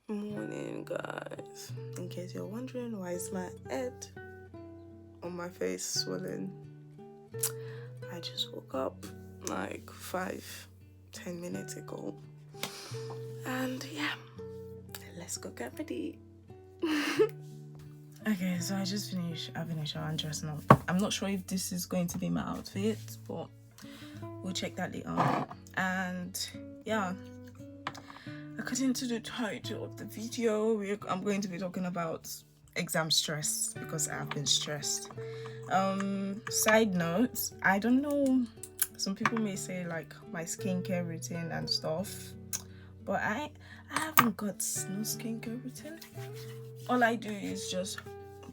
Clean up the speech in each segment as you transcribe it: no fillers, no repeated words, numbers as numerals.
Morning, guys. In case you're wondering why is my head on my face swollen, I just woke up like 5-10 minutes ago, and yeah, let's go get ready. Okay, so I just finished having a shower and dressing up. I'm not sure if this is going to be my outfit, but we'll check that later. And yeah, according to the title of the video, I'm going to be talking about exam stress because I've been stressed. Side note, I don't know, some people may say like my skincare routine and stuff, but I haven't got no skincare routine. All I do is just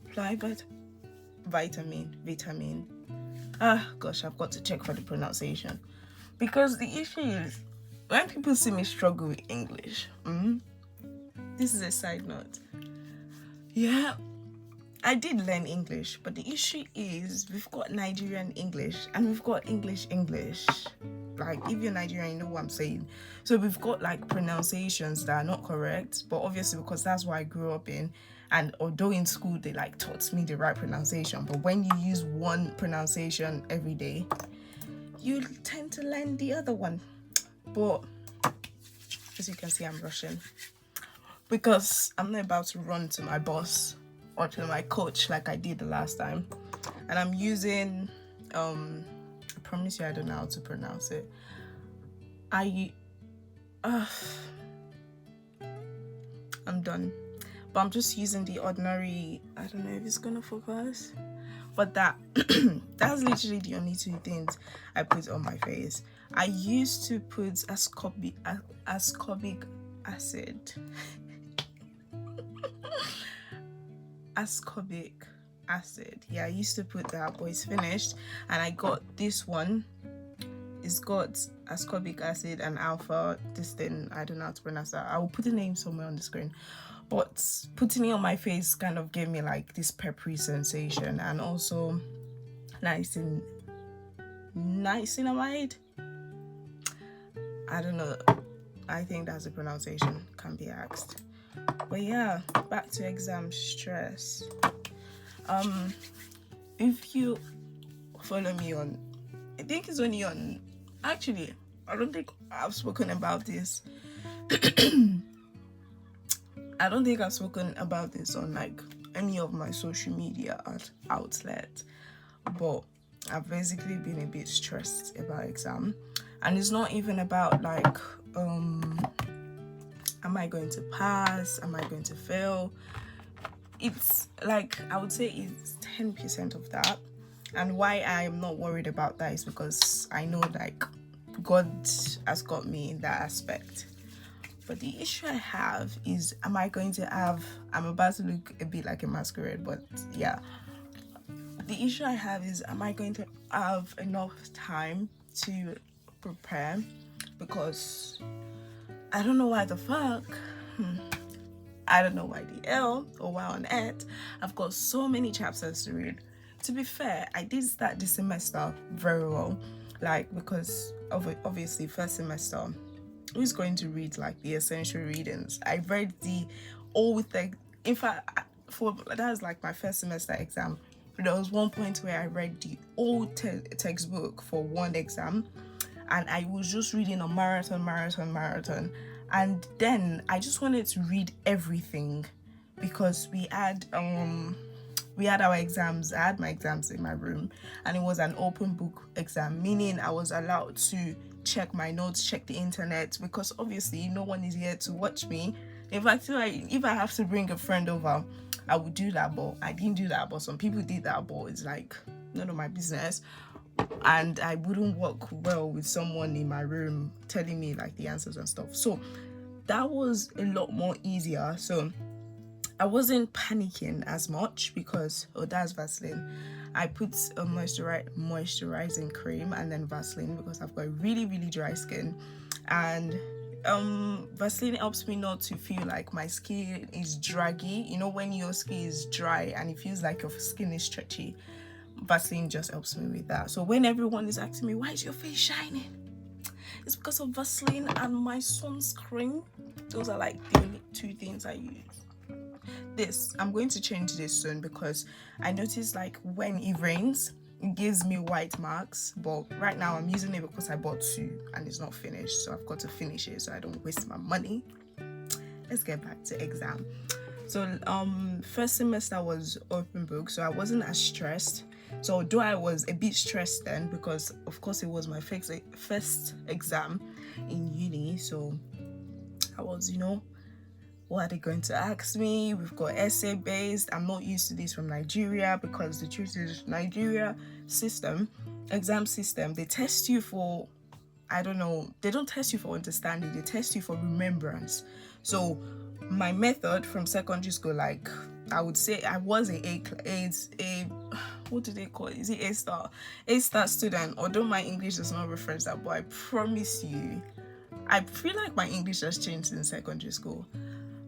apply vitamin. Gosh, I've got to check for the pronunciation, because the issue is when people see me struggle with English. This is a side note. Yeah, I did learn English, but the issue is we've got Nigerian English and we've got English. Like, if you're Nigerian, you know what I'm saying. So we've got like pronunciations that are not correct, but obviously because that's what I grew up in, and although in school they like taught me the right pronunciation, but when you use one pronunciation every day, you tend to learn the other one. But as you can see, I'm rushing because I'm not about to run to my boss or to my coach like I did the last time. And I'm using I promise you I don't know how to pronounce it. I'm done. But I'm just using the ordinary, I don't know if it's gonna focus, but that's literally the only two things I put on my face. I used to put ascorbic acid. Ascorbic acid. Yeah, I used to put that, but it's finished. And I got this one. It's got ascorbic acid and alpha. This thing, I don't know how to pronounce that. I will put the name somewhere on the screen. But putting it on my face kind of gave me like this peppery sensation, and also niacinamide. I don't know. I think that's the pronunciation. Can be asked. But yeah, back to exam stress. If you follow me on, I think it's only on. Actually, I don't think I've spoken about this. I don't think I've spoken about this on like any of my social media outlets, but I've basically been a bit stressed about exam, and it's not even about like am I going to pass, am I going to fail. It's like, I would say it's 10% of that. And why I'm not worried about that is because I know like God has got me in that aspect. But the issue I have is, I'm about to look a bit like a masquerade, but yeah. The issue I have is, am I going to have enough time to prepare? Because I don't know why the fuck. I don't know why the hell or why on earth I've got so many chapters to read. To be fair, I did start this semester very well, like, because obviously first semester, who's going to read like the essential readings? I read the old in fact, that was like my first semester exam. There was one point where I read the old textbook for one exam, and I was just reading a marathon. And then I just wanted to read everything, because we had our exams. I had my exams in my room, and it was an open book exam, meaning I was allowed to check my notes, check the internet, because obviously no one is here to watch me. In fact, if I have to bring a friend over, I would do that, but I didn't do that. But some people did that, but it's like none of my business. And I wouldn't work well with someone in my room telling me like the answers and stuff. So that was a lot more easier. So I wasn't panicking as much because, that's Vaseline. I put a moisturizing cream and then Vaseline, because I've got really, really dry skin. And Vaseline helps me not to feel like my skin is draggy. You know, when your skin is dry and it feels like your skin is stretchy, Vaseline just helps me with that. So when everyone is asking me, why is your face shining? It's because of Vaseline and my sunscreen. Those are like the two things I use. This, I'm going to change this soon because I noticed like when it rains, it gives me white marks, but right now I'm using it because I bought two and it's not finished, so I've got to finish it so I don't waste my money. Let's get back to exam. So first semester was open book, so I wasn't as stressed. So although I was a bit stressed then, because of course it was my first exam in uni, so I was, what are they going to ask me? We've got essay based. I'm not used to this from Nigeria, because the truth is Nigeria exam system, they test you for, I don't know, they don't test you for understanding, they test you for remembrance. So my method from secondary school, like I would say I was a what do they call it? Is it A-star student? Although my English does not reference that, but I promise you, I feel like my English has changed in secondary school,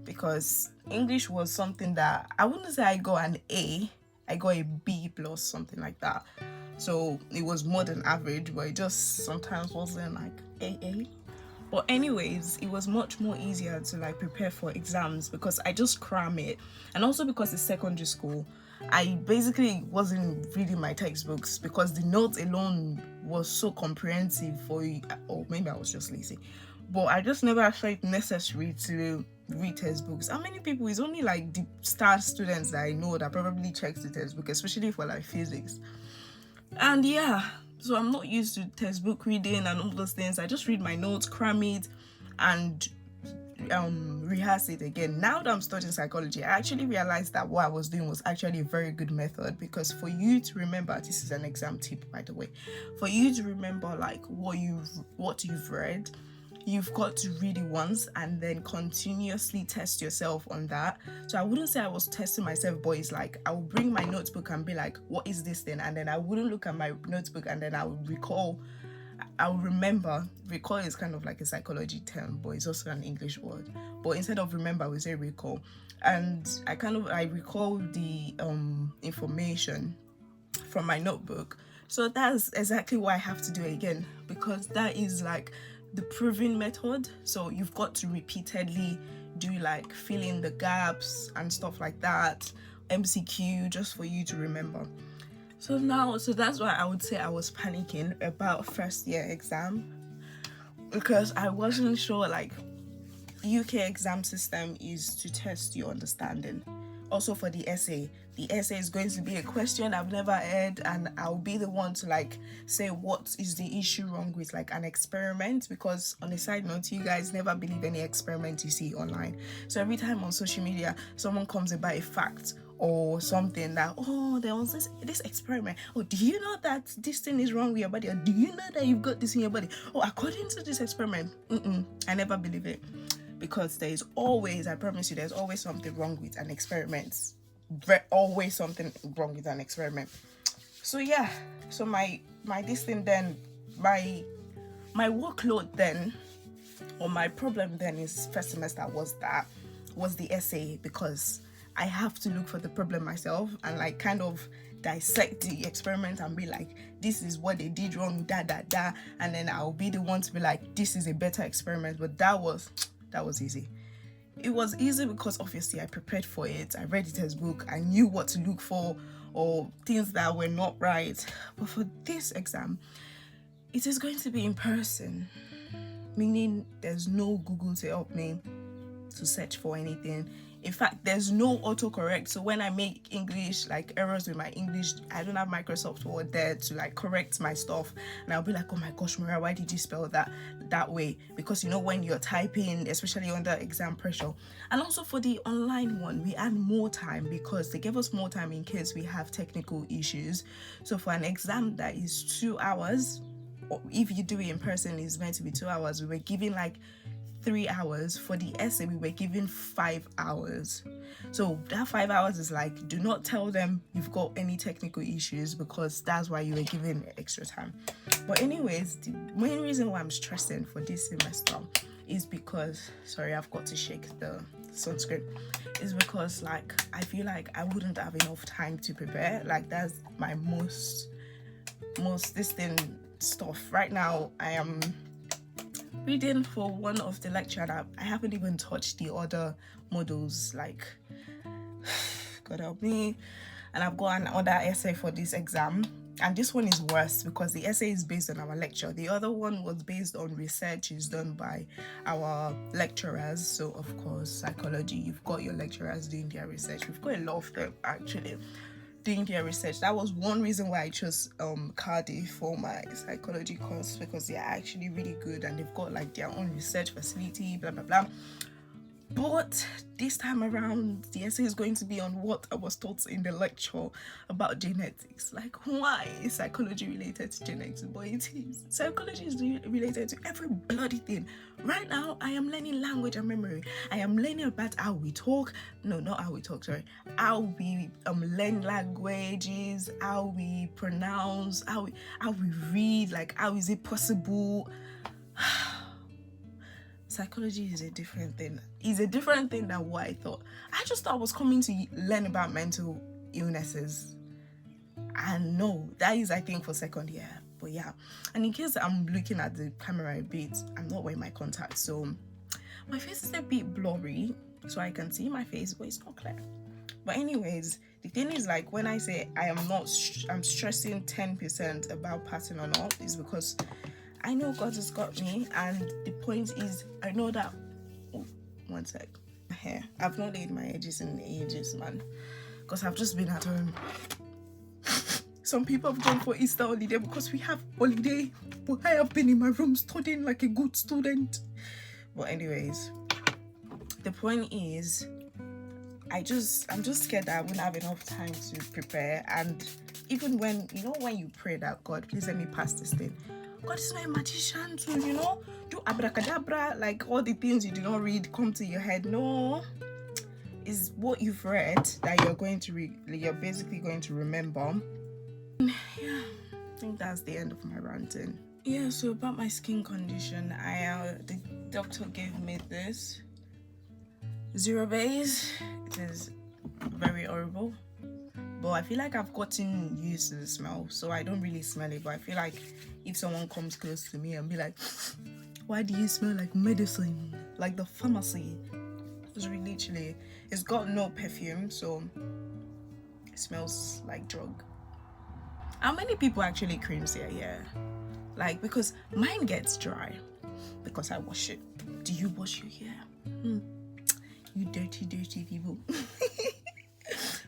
because English was something that I wouldn't say I got an A, I got a B plus, something like that. So it was more than average, but it just sometimes wasn't like AA. But anyways, it was much more easier to like prepare for exams because I just cram it. And also because it's secondary school, I basically wasn't reading my textbooks because the notes alone was so comprehensive for you. Or maybe I was just lazy. But I just never felt it necessary to read textbooks. How many people? It's only like the star students that I know that probably checks the textbook, especially for like physics. And yeah, so I'm not used to textbook reading and all those things. I just read my notes, cram it, and rehearse it again. Now that I'm studying psychology, I actually realized that what I was doing was actually a very good method, because for you to remember, this is an exam tip by the way, for you to remember like what you've read, you've got to read it once and then continuously test yourself on that. So I wouldn't say I was testing myself, but it's like I would bring my notebook and be like, what is this thing? And then I wouldn't look at my notebook, and then I would remember. Recall is kind of like a psychology term, but it's also an English word. But instead of remember, we say recall. And I recall the information from my notebook. So that's exactly why I have to do it again, because that is like the proven method. So you've got to repeatedly do like fill in the gaps and stuff like that, MCQ, just for you to remember. So that's why I would say I was panicking about first year exam, because I wasn't sure. Like, UK exam system is to test your understanding. Also for the essay is going to be a question I've never heard, and I'll be the one to like say what is the issue wrong with like an experiment, because on a side note, you guys never believe any experiment you see online. So every time on social media someone comes about a fact or something that, oh, there was this experiment, oh, do you know that this thing is wrong with your body, or do you know that you've got this in your body, oh, according to this experiment, I never believe it, because there is always, I promise you, there's always something wrong with an experiment. Always something wrong with an experiment. So yeah, so my workload then, or my problem then is first semester was the essay, because I have to look for the problem myself and like kind of dissect the experiment and be like, this is what they did wrong, and then I'll be the one to be like, this is a better experiment. But that was easy. It was easy because obviously I prepared for it. I read the textbook. I knew what to look for or things that were not right. But for this exam, it is going to be in person, meaning there's no Google to help me to search for anything. In fact, there's no autocorrect. So when I make English, like errors with my English, I don't have Microsoft Word there to like correct my stuff. And I'll be like, oh my gosh, Maria, why did you spell that way? Because when you're typing, especially under exam pressure. And also for the online one, we had more time because they gave us more time in case we have technical issues. So for an exam that is 2 hours, or if you do it in person, it's meant to be 2 hours. We were given like 3 hours. For the essay, we were given 5 hours. So that 5 hours is like, do not tell them you've got any technical issues, because that's why you were given extra time. But anyways, the main reason why I'm stressing for this semester is because, sorry, I've got to shake the sunscreen, is because like I feel like I wouldn't have enough time to prepare. Like that's my most stuff right now. I am reading for one of the lecture, and I haven't even touched the other models, like God help me. And I've got another essay for this exam, and this one is worse because the essay is based on our lecture. The other one was based on research is done by our lecturers. So of course, psychology, you've got your lecturers doing their research. We've got a lot of them actually doing their research. That was one reason why I chose Cardiff for my psychology course, because they're actually really good and they've got like their own research facility, blah blah blah. But this time around, the essay is going to be on what I was taught in the lecture about genetics. Like, why is psychology related to genetics? But it is. Psychology is related to every bloody thing. Right now, I am learning language and memory. I am learning about how we talk. No, not how we talk, sorry. How we learn languages, how we pronounce, how we read, like how is it possible? Psychology is a different thing. It's a different thing than what I thought. I just thought I was coming to learn about mental illnesses. And no, that is, I think, for second year. But yeah. And in case I'm looking at the camera a bit, I'm not wearing my contacts. So my face is a bit blurry. So I can see my face, but it's not clear. But anyways, the thing is, like, when I say I'm stressing 10% about passing or not, is because I know God has got me, and the point is, I know that. Oh, one sec. My hair. I've not laid my edges in ages, man, because I've just been at home. Some people have gone for Easter holiday because we have holiday, but I have been in my room studying like a good student. But anyways, the point is, I'm just scared that I won't have enough time to prepare. And even when you pray that, God, please let me pass this thing, God is not a magician to, do abracadabra, like all the things you do not read come to your head. No, it's what you've read that you're basically going to remember. Yeah, I think that's the end of my ranting. Yeah, so about my skin condition, the doctor gave me this 0 base. It is very horrible, but I feel like I've gotten used to the smell, so I don't really smell it. But I feel like if someone comes close to me and be like, why do you smell like medicine, like the pharmacy? It's got no perfume, so it smells like drug. How many people actually creams their hair? Like, because mine gets dry because I wash it. Do you wash your hair? You dirty people.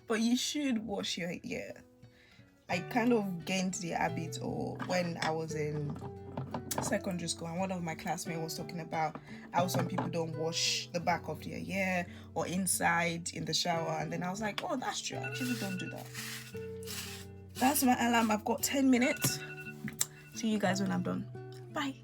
But you should wash your hair. I kind of gained the habit, or when I was in secondary school, and one of my classmates was talking about how some people don't wash the back of their hair or inside in the shower, and then I was like, oh, that's true, I actually don't do that. That's my alarm. I've got 10 minutes. See you guys when I'm done. Bye.